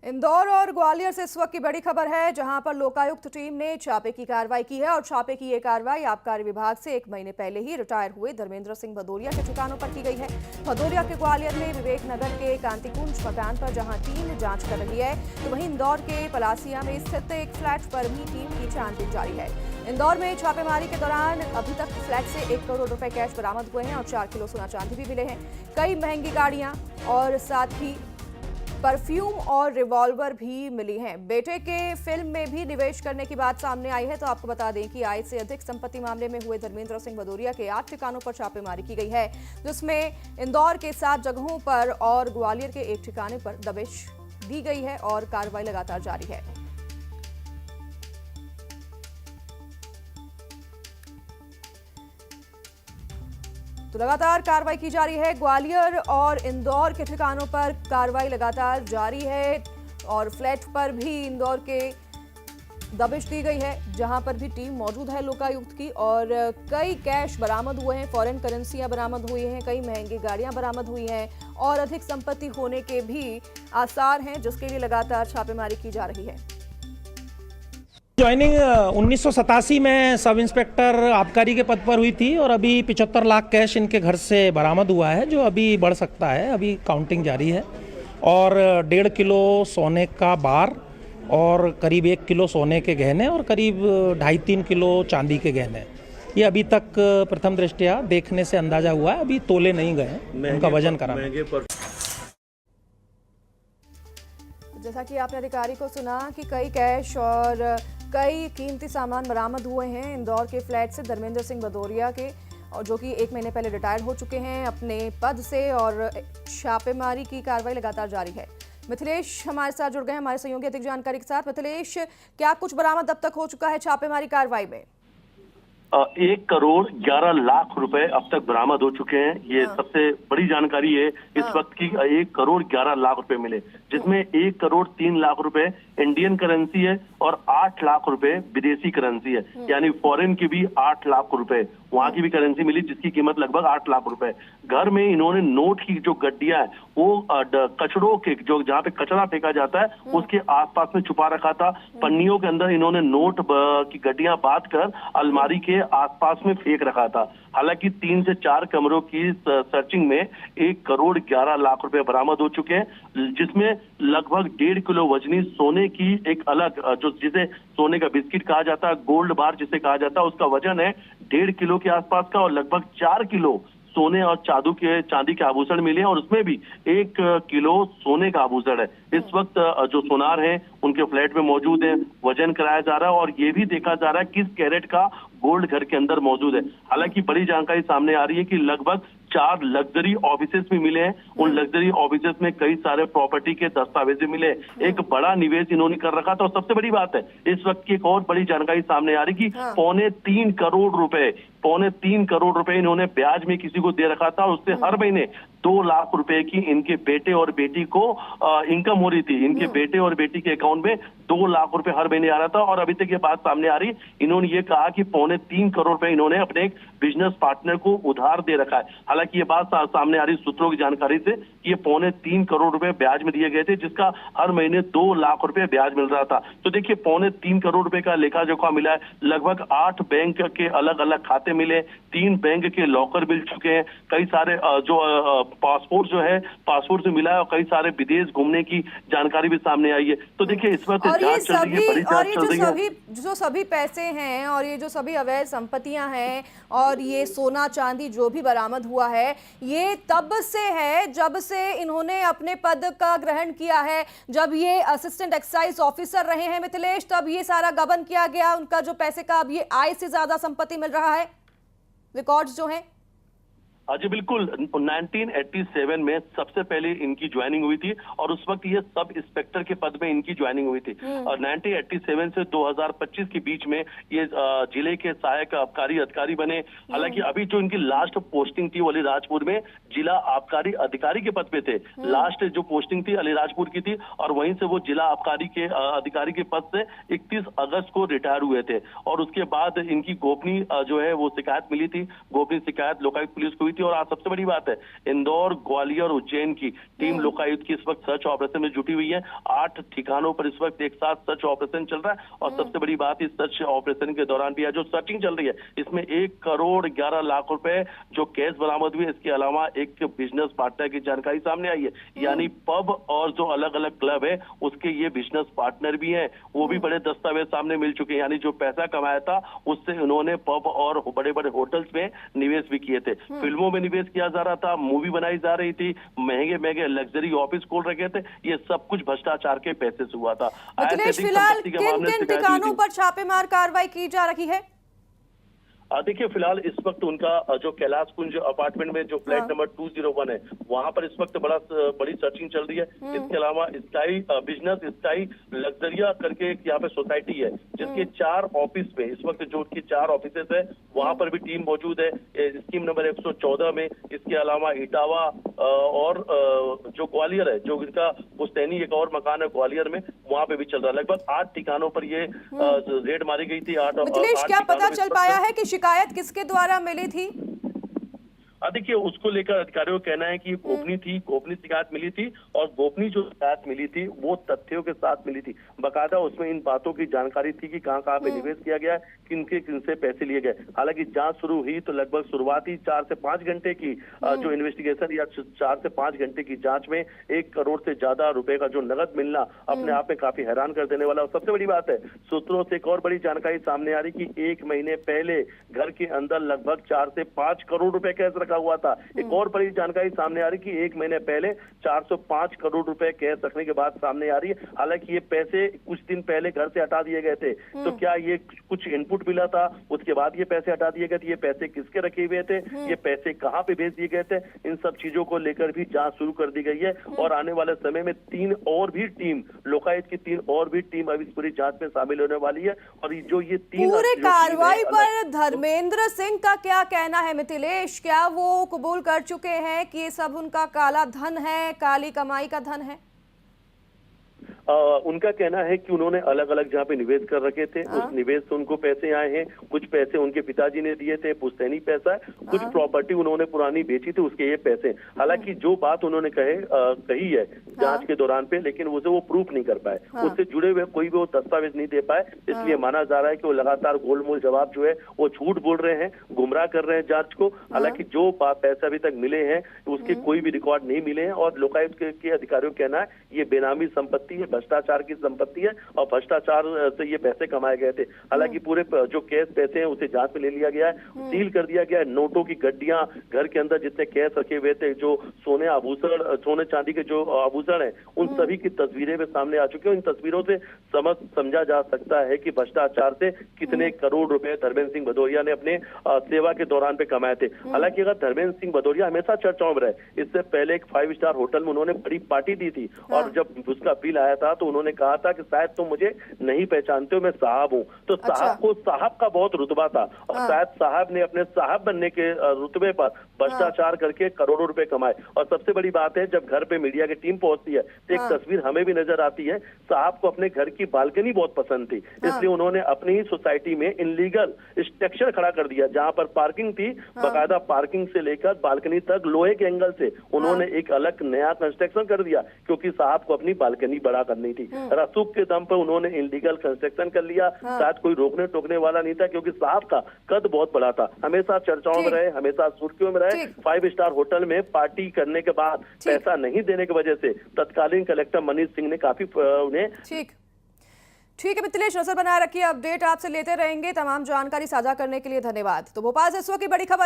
इंदौर और ग्वालियर से इस वक्त की बड़ी खबर है, जहां पर लोकायुक्त टीम ने छापे की कार्रवाई की है। और छापे की ये कार्रवाई आबकारी विभाग से 1 महीने पहले ही रिटायर हुए धर्मेंद्र सिंह भदौरिया के ठिकानों पर की गई है। भदौरिया के ग्वालियर में विवेक नगर के कांतिकुंज मकान पर जहां टीम जांच कर रही है, तो वहीं इंदौर के पलासिया में स्थित एक फ्लैट पर भी टीम की छानबीन जारी है। इंदौर में छापेमारी के दौरान अभी तक फ्लैट से 1 करोड़ रुपए कैश बरामद हुए हैं और 4 किलो सोना चांदी भी मिले हैं। कई महंगी गाड़ियां और साथ ही परफ्यूम और रिवॉल्वर भी मिली हैं। बेटे के फिल्म में भी निवेश करने की बात सामने आई है, तो आपको बता दें कि आय से अधिक संपत्ति मामले में हुए धर्मेंद्र सिंह भदौरिया के 8 ठिकानों पर छापेमारी की गई है, जिसमें इंदौर के 7 जगहों पर और ग्वालियर के 1 ठिकाने पर दबिश दी गई है और कार्रवाई लगातार जारी है। तो लगातार कार्रवाई की जा रही है। ग्वालियर और इंदौर के ठिकानों पर कार्रवाई लगातार जारी है और फ्लैट पर भी इंदौर के दबिश दी गई है, जहां पर भी टीम मौजूद है लोकायुक्त की। और कई कैश बरामद हुए हैं, फॉरेन करेंसियां बरामद हुई हैं, कई महंगी गाड़ियां बरामद हुई हैं और अधिक संपत्ति होने के भी आसार हैं, जिसके लिए लगातार छापेमारी की जा रही है। ज्वाइनिंग 1987 में सब इंस्पेक्टर आबकारी के पद पर हुई थी और अभी 75 लाख कैश इनके घर से बरामद हुआ है, जो अभी बढ़ सकता है। अभी काउंटिंग जारी है और 1.5 किलो सोने का बार और करीब 1 किलो सोने के गहने और करीब 2.5-3 किलो चांदी के गहने, ये अभी तक प्रथम दृष्टया देखने से अंदाजा हुआ है। अभी तोले नहीं गए, उनका वजन करा। जैसा कि आपने अधिकारी को सुना कि कई कैश और कई कीमती सामान बरामद हुए हैं इंदौर के फ्लैट से धर्मेंद्र सिंह भदौरिया के, और जो कि 1 महीने पहले रिटायर हो चुके हैं अपने पद से, और छापेमारी की कार्रवाई लगातार जारी है। मिथिलेश हमारे साथ जुड़ गए हैं हमारे सहयोगी अधिक जानकारी के साथ। मिथिलेश, क्या कुछ बरामद अब तक हो चुका है छापेमारी कार्रवाई में? 1 करोड़ 11 लाख रुपए अब तक बरामद हो चुके हैं। ये सबसे बड़ी जानकारी है इस वक्त की। 1 करोड़ 11 लाख रुपए मिले, जिसमें 1 करोड़ 3 लाख रुपए इंडियन करेंसी है और 8 लाख रुपए विदेशी करेंसी है, यानी फॉरेन की भी 8 लाख रुपए वहां की भी करेंसी मिली, जिसकी कीमत लगभग 8 लाख रुपए। घर में इन्होंने नोट की जो गड्डियां है वो कचड़ों के, जो जहाँ पे कचरा फेंका जाता है उसके आसपास में छुपा रखा था। पन्नियों के अंदर इन्होंने नोट की गड्डियां बांध कर अलमारी के आसपास में फेंक रखा था। हालांकि 3 से 4 कमरों की सर्चिंग में 1 करोड़ 11 लाख रुपए बरामद हो चुके हैं, जिसमें लगभग 1.5 किलो वजनी सोने की एक अलग, जो जिसे सोने का बिस्किट कहा जाता है, गोल्ड बार जिसे कहा जाता है, उसका वजन है 1.5 किलो के आसपास का, और लगभग 4 किलो सोने और चांदी के आभूषण मिले हैं और उसमें भी 1 किलो सोने का आभूषण है। इस वक्त जो सोनार है उनके फ्लैट में मौजूद है, वजन कराया जा रहा है और ये भी देखा जा रहा है किस कैरेट का गोल्ड घर के अंदर मौजूद है। हालांकि बड़ी जानकारी सामने आ रही है कि लगभग 4 लग्जरी ऑफिसेस भी मिले हैं। उन लग्जरी ऑफिसेस में कई सारे प्रॉपर्टी के दस्तावेज भी मिले। एक बड़ा निवेश इन्होंने कर रखा था। और सबसे बड़ी बात है, इस वक्त की एक और बड़ी जानकारी सामने आ रही कि 3.25 करोड़ रुपए, 3.25 करोड़ रुपए इन्होंने ब्याज में किसी को दे रखा था और उससे हर महीने 2 लाख रुपए की इनके बेटे और बेटी को इनकम हो रही थी। इनके बेटे और बेटी के अकाउंट में 2 लाख रुपए हर महीने आ रहा था। और अभी तक ये बात सामने आ रही, इन्होंने ये कहा कि 3.25 करोड़ रुपए इन्होंने अपने एक बिजनेस पार्टनर को उधार दे रखा है। हालांकि ये बात सामने आ रही सूत्रों की जानकारी से कि ये 3.25 करोड़ रुपए ब्याज में दिए गए थे, जिसका हर महीने 2 लाख रुपए ब्याज मिल रहा था। तो देखिए 3.25 करोड़ रुपए का लेखा जोखा मिला है। लगभग 8 बैंक के अलग अलग खाते मिले, 3 बैंक के लॉकर मिल चुके हैं, कई सारे जो पासपोर्ट जो है पासपोर्ट से मिला है, और कई सारे विदेश घूमने की जानकारी भी सामने आई है। तो देखिए इस वक्त जांच चल रही है, बड़ी जांच चल रही है। जो सभी पैसे हैं और ये जो सभी अवैध संपत्तियां हैं और ये सोना चांदी जो भी बरामद हुआ है, ये तब से है जब से इन्होंने अपने पद का ग्रहण किया है, जब ये असिस्टेंट एक्साइज ऑफिसर रहे हैं मिथिलेश, तब ये सारा गबन किया गया उनका, जो पैसे का अब ये आय से ज्यादा संपत्ति मिल रहा है, रिकॉर्ड्स जो हैं। हाँ जी बिल्कुल, 1987 में सबसे पहले इनकी ज्वाइनिंग हुई थी और उस वक्त ये सब इंस्पेक्टर के पद में इनकी ज्वाइनिंग हुई थी। और 1987 से 2025 के बीच में ये जिले के सहायक आबकारी अधिकारी बने। हालांकि अभी जो इनकी लास्ट पोस्टिंग थी वो अलीराजपुर में जिला आबकारी अधिकारी के पद पे थे। लास्ट जो पोस्टिंग थी अलीराजपुर की थी और वहीं से वो जिला आबकारी के अधिकारी के पद से 31 अगस्त को रिटायर हुए थे। और उसके बाद इनकी गोपनीय जो है वो शिकायत मिली थी, गोपनीय शिकायत लोकायुक्त पुलिस को हुई थी। और आज सबसे बड़ी बात है, इंदौर, ग्वालियर, उज्जैन की टीम लोकायुक्त की इस वक्त सर्च ऑपरेशन में जुटी हुई है। 8 ठिकानों पर इस वक्त एक साथ सर्च ऑपरेशन चल रहा है। और सबसे बड़ी बात, इस सर्च ऑपरेशन के दौरान भी जो सर्चिंग चल रही है, इसमें 1 करोड़ 11 लाख रुपए जो कैश बरामद हुए। इसके अलावा एक बिजनेस पार्टनर की जानकारी सामने आई है, यानी पब और जो अलग अलग क्लब है उसके ये बिजनेस पार्टनर भी हैं, वो भी बड़े दस्तावेज सामने मिल चुके हैं। यानी जो पैसा कमाया था उससे उन्होंने पब और बड़े बड़े होटल्स में निवेश भी किए थे। फिल्मों में निवेश किया जा रहा था, मूवी बनाई जा रही थी, महंगे महंगे लग्जरी ऑफिस खोल रखे थे। ये सब कुछ भ्रष्टाचार के पैसे से हुआ था। मिथिलेश, फिलहाल किन किन ठिकानों पर छापेमार कार्रवाई की जा रही है? देखिए, फिलहाल इस वक्त उनका जो कैलाश कुंज अपार्टमेंट में जो फ्लैट नंबर 201 है, वहां पर इस वक्त बड़ी सर्चिंग चल रही है। इसके अलावा स्काई बिजनेस स्काई लग्जरिया करके एक यहाँ पे सोसाइटी है, जिसके 4 ऑफिस में इस वक्त जो उनकी 4 ऑफिसेस है, वहां पर भी टीम मौजूद है। स्कीम नंबर 114 में, इसके अलावा इटावा और जो ग्वालियर है, जो इनका पुस्तैनी एक और मकान है ग्वालियर में, वहां पे भी चल रहा है। लगभग 8 ठिकानों पर ये रेड मारी गई थी। मिथिलेश, क्या पता चल पाया है कि शिकायत किसके द्वारा मिली थी? देखिए, उसको लेकर अधिकारियों का कहना है कि गोपनीय शिकायत मिली थी। और गोपनीय जो शिकायत मिली थी वो तथ्यों के साथ मिली थी। बकायदा उसमें इन बातों की जानकारी थी कि कहां कहां पे निवेश किया गया, किनसे पैसे लिए गए। हालांकि जांच शुरू हुई तो लगभग शुरुआती 4 से 5 घंटे की जो इन्वेस्टिगेशन या 4 से 5 घंटे की जांच में 1 करोड़ से ज्यादा रुपए का जो नगद मिलना अपने आप में काफी हैरान कर देने वाला। और सबसे बड़ी बात है, सूत्रों से एक और बड़ी जानकारी सामने आ रही कि 1 महीने पहले घर के अंदर लगभग 4 से 5 करोड़ रुपए कैश रखा हुआ था। एक और बड़ी जानकारी सामने आ रही कि 1 महीने पहले 405 करोड़ रुपए कैश रखने के बाद सामने आ रही है। हालांकि ये पैसे कुछ दिन पहले घर से हटा दिए गए थे, तो क्या ये कुछ इनपुट मिला था, उसके बाद ये पैसे हटा दिए गए थे? ये पैसे किसके रखे हुए थे, ये पैसे कहां पे भेज दिए गए थे? इन सब चीजों को लेकर भी जांच शुरू कर दी गई है। और आने वाले समय में 3 और भी टीम, लोकायुक्त की 3 और भी टीम अभी इस पूरी जांच में शामिल होने वाली है। और जो ये 3 पूरे कार्रवाई पर धर्मेंद्र सिंह का क्या कहना है मिथिलेश? क्या वो कबूल कर चुके हैं कि ये सब उनका काला धन है, काली कमाई का धन है? उनका कहना है कि उन्होंने अलग अलग जहाँ पे निवेश कर रखे थे, उस निवेश से उनको पैसे आए हैं। कुछ पैसे उनके पिताजी ने दिए थे, पुश्तैनी पैसा है। कुछ प्रॉपर्टी उन्होंने पुरानी बेची थी, उसके ये पैसे। हालांकि जो बात उन्होंने कही है जांच के दौरान पे, लेकिन उसे वो प्रूफ नहीं कर पाए। उससे जुड़े हुए कोई भी वो दस्तावेज नहीं दे पाए। इसलिए माना जा रहा है कि वो लगातार गोलमोल जवाब जो है वो झूठ बोल रहे हैं, गुमराह कर रहे हैं जांच को। हालांकि जो पैसे अभी तक मिले हैं उसके कोई भी रिकॉर्ड नहीं मिले हैं। और लोकायुक्त के अधिकारियों का कहना है ये बेनामी संपत्ति है, भ्रष्टाचार की संपत्ति है, और भ्रष्टाचार से ये पैसे कमाए गए थे। हालांकि पूरे जो कैश पैसे हैं उसे जांच में ले लिया गया है, सील कर दिया गया है। नोटों की गड्डियां, घर के अंदर जितने कैश रखे हुए थे, जो सोने आभूषण, सोने चांदी के जो आभूषण हैं, उन सभी की तस्वीरें भी सामने आ चुकी हैं। इन तस्वीरों से समझा जा सकता है कि भ्रष्टाचार से कितने करोड़ रुपए धर्मेंद्र सिंह भदौरिया ने अपने सेवा के दौरान पे कमाए थे। हालांकि अगर धर्मेंद्र सिंह भदौरिया हमेशा चर्चाओं में रहे, इससे पहले एक 5 स्टार होटल में उन्होंने बड़ी पार्टी दी थी। और जब उसका बिल आया था तो उन्होंने कहा था कि शायद तुम मुझे नहीं पहचानते हो, मैं साहब हूं। तो साहब को साहब का बहुत रुतबा था, और शायद साहब ने अपने साहब बनने के रुतबे पर भ्रष्टाचार करके करोड़ों रुपए कमाए। और सबसे बड़ी बात है, जब घर पे मीडिया की टीम पहुंचती है तो एक तस्वीर हमें भी नजर आती है। साहब को अपने घर की बालकनी बहुत पसंद थी, इसलिए उन्होंने अपनी ही सोसाइटी में इनलीगल स्ट्रक्चर खड़ा कर दिया। जहां पर पार्किंग थी, बाकायदा पार्किंग से लेकर बालकनी तक लोहे के एंगल से उन्होंने एक अलग नया कंस्ट्रक्शन कर दिया, क्योंकि साहब को अपनी बालकनी बड़ा करनी थी। रसूख के दम पर उन्होंने इलीगल कंस्ट्रक्शन कर लिया। शायद कोई रोकने टोकने वाला नहीं था, क्योंकि साहब का कद बहुत बड़ा था। हमेशा चर्चाओं में रहे, हमेशा सुर्खियों में रहे। 5 स्टार होटल में पार्टी करने के बाद पैसा नहीं देने की वजह से तत्कालीन कलेक्टर मनीष सिंह ने काफी उन्हें ठीक है मिथिलेश, नजर बनाए रखिए, अपडेट आपसे लेते रहेंगे। तमाम जानकारी साझा करने के लिए धन्यवाद। तो भोपाल से इस वक्त की बड़ी खबर है।